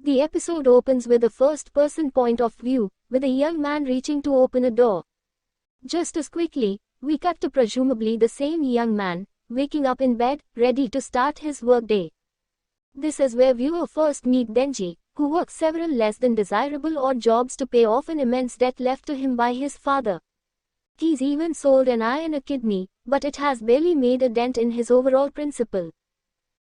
The episode opens with a first-person point of view, with a young man reaching to open a door. Just as quickly, we cut to presumably the same young man, waking up in bed, ready to start his workday. This is where viewer first meet Denji, who works several less than desirable odd jobs to pay off an immense debt left to him by his father. He's even sold an eye and a kidney, but it has barely made a dent in his overall principal.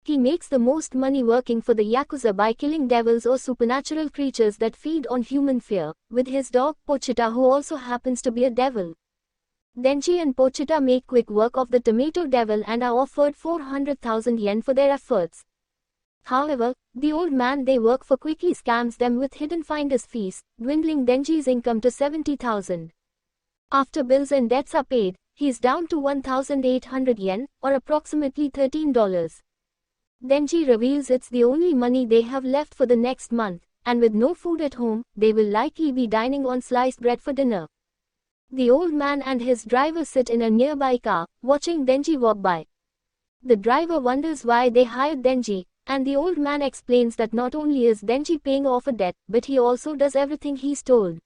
He makes the most money working for the Yakuza by killing devils or supernatural creatures that feed on human fear, with his dog Pochita, who also happens to be a devil. Denji and Pochita make quick work of the tomato devil and are offered 400,000 yen for their efforts. However, the old man they work for quickly scams them with hidden finder's fees, dwindling Denji's income to 70,000. After bills and debts are paid, he's down to 1,800 yen, or approximately $13. Denji reveals it's the only money they have left for the next month, and with no food at home, they will likely be dining on sliced bread for dinner. The old man and his driver sit in a nearby car, watching Denji walk by. The driver wonders why they hired Denji, and the old man explains that not only is Denji paying off a debt, but he also does everything he's told.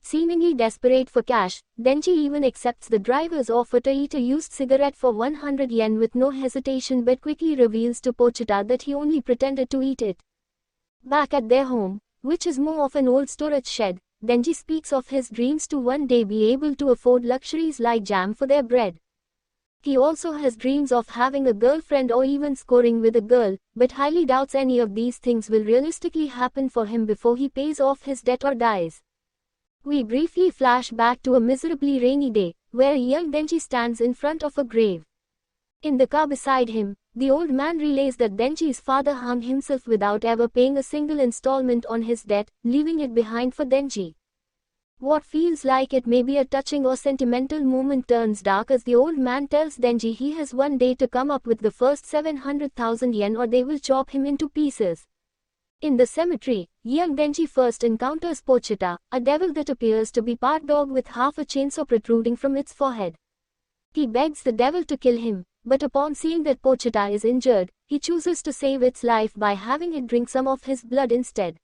Seemingly desperate for cash, Denji even accepts the driver's offer to eat a used cigarette for 100 yen with no hesitation, but quickly reveals to Pochita that he only pretended to eat it. Back at their home, which is more of an old storage shed, Denji speaks of his dreams to one day be able to afford luxuries like jam for their bread. He also has dreams of having a girlfriend or even scoring with a girl, but highly doubts any of these things will realistically happen for him before he pays off his debt or dies. We briefly flash back to a miserably rainy day, where a young Denji stands in front of a grave. In the car beside him, the old man relays that Denji's father hung himself without ever paying a single installment on his debt, leaving it behind for Denji. What feels like it may be a touching or sentimental moment turns dark as the old man tells Denji he has one day to come up with the first 700,000 yen or they will chop him into pieces. In the cemetery, young Denji first encounters Pochita, a devil that appears to be part dog with half a chainsaw protruding from its forehead. He begs the devil to kill him, but upon seeing that Pochita is injured, he chooses to save its life by having it drink some of his blood instead.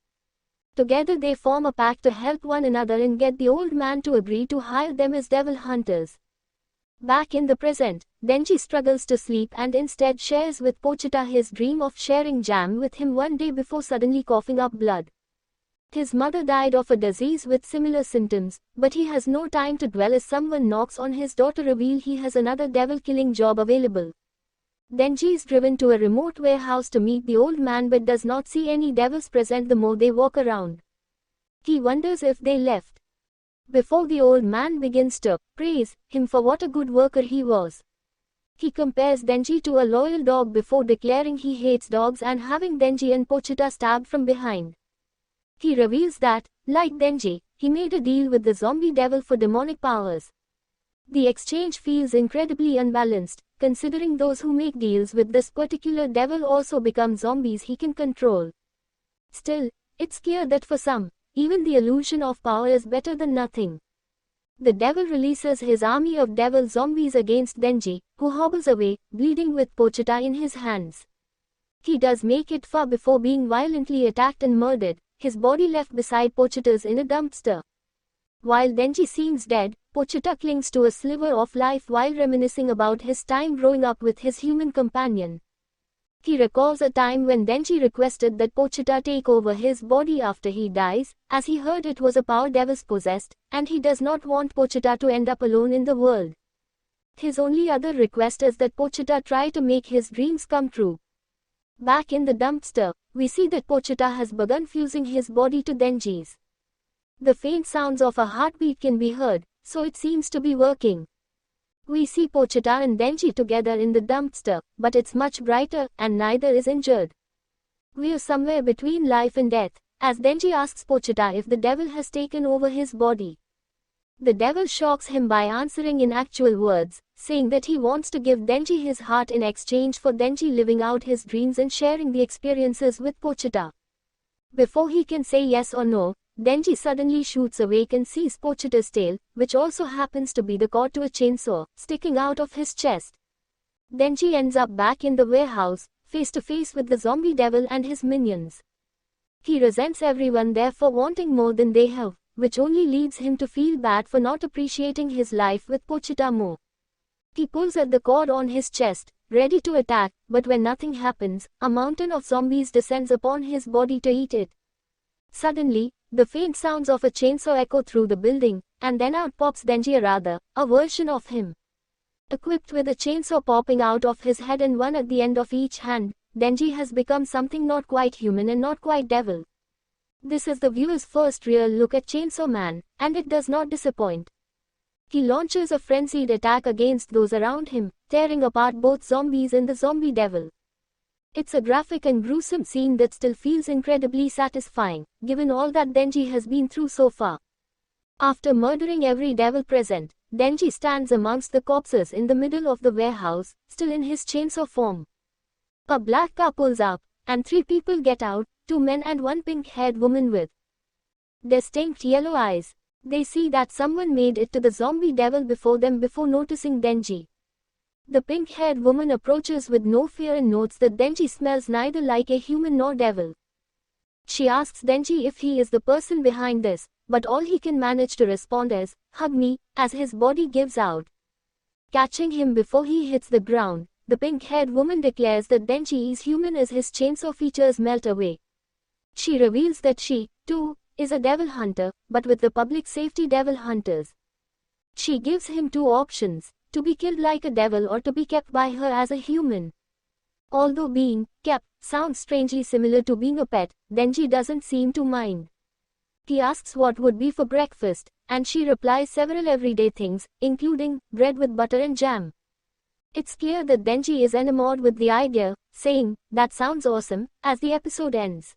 Together they form a pact to help one another and get the old man to agree to hire them as devil hunters. Back in the present, Denji struggles to sleep and instead shares with Pochita his dream of sharing jam with him one day before suddenly coughing up blood. His mother died of a disease with similar symptoms, but he has no time to dwell as someone knocks on his door to reveal he has another devil-killing job available. Denji is driven to a remote warehouse to meet the old man but does not see any devils present the more they walk around. He wonders if they left before the old man begins to praise him for what a good worker he was. He compares Denji to a loyal dog before declaring he hates dogs and having Denji and Pochita stabbed from behind. He reveals that, like Denji, he made a deal with the zombie devil for demonic powers. The exchange feels incredibly unbalanced, considering those who make deals with this particular devil also become zombies he can control. Still, it's clear that for some, even the illusion of power is better than nothing. The devil releases his army of devil zombies against Denji, who hobbles away, bleeding with Pochita in his hands. He does make it far before being violently attacked and murdered, his body left beside Pochita's in a dumpster. While Denji seems dead, Pochita clings to a sliver of life while reminiscing about his time growing up with his human companion. He recalls a time when Denji requested that Pochita take over his body after he dies, as he heard it was a power devils possessed, and he does not want Pochita to end up alone in the world. His only other request is that Pochita try to make his dreams come true. Back in the dumpster, we see that Pochita has begun fusing his body to Denji's. The faint sounds of a heartbeat can be heard, so it seems to be working. We see Pochita and Denji together in the dumpster, but it's much brighter, and neither is injured. We're somewhere between life and death, as Denji asks Pochita if the devil has taken over his body. The devil shocks him by answering in actual words, saying that he wants to give Denji his heart in exchange for Denji living out his dreams and sharing the experiences with Pochita. Before he can say yes or no, Denji suddenly shoots awake and sees Pochita's tail, which also happens to be the cord to a chainsaw, sticking out of his chest. Denji ends up back in the warehouse, face to face with the zombie devil and his minions. He resents everyone there for wanting more than they have, which only leads him to feel bad for not appreciating his life with Pochita more. He pulls at the cord on his chest, ready to attack, but when nothing happens, a mountain of zombies descends upon his body to eat it. Suddenly, the faint sounds of a chainsaw echo through the building, and then out pops Denji Arada, a version of him. Equipped with a chainsaw popping out of his head and one at the end of each hand, Denji has become something not quite human and not quite devil. This is the viewer's first real look at Chainsaw Man, and it does not disappoint. He launches a frenzied attack against those around him, tearing apart both zombies and the zombie devil. It's a graphic and gruesome scene that still feels incredibly satisfying, given all that Denji has been through so far. After murdering every devil present, Denji stands amongst the corpses in the middle of the warehouse, still in his chainsaw form. A black car pulls up, and 3 people get out, 2 men and 1 pink-haired woman with distinct yellow eyes. They see that someone made it to the zombie devil before them before noticing Denji. The pink-haired woman approaches with no fear and notes that Denji smells neither like a human nor devil. She asks Denji if he is the person behind this, but all he can manage to respond is, "Hug me," as his body gives out. Catching him before he hits the ground, the pink-haired woman declares that Denji is human as his chainsaw features melt away. She reveals that she, too, is a devil hunter, but with the public safety devil hunters. She gives him 2 options, to be killed like a devil or to be kept by her as a human. Although being kept sounds strangely similar to being a pet, Denji doesn't seem to mind. He asks what would be for breakfast, and she replies several everyday things, including bread with butter and jam. It's clear that Denji is enamored with the idea, saying, "That sounds awesome," as the episode ends.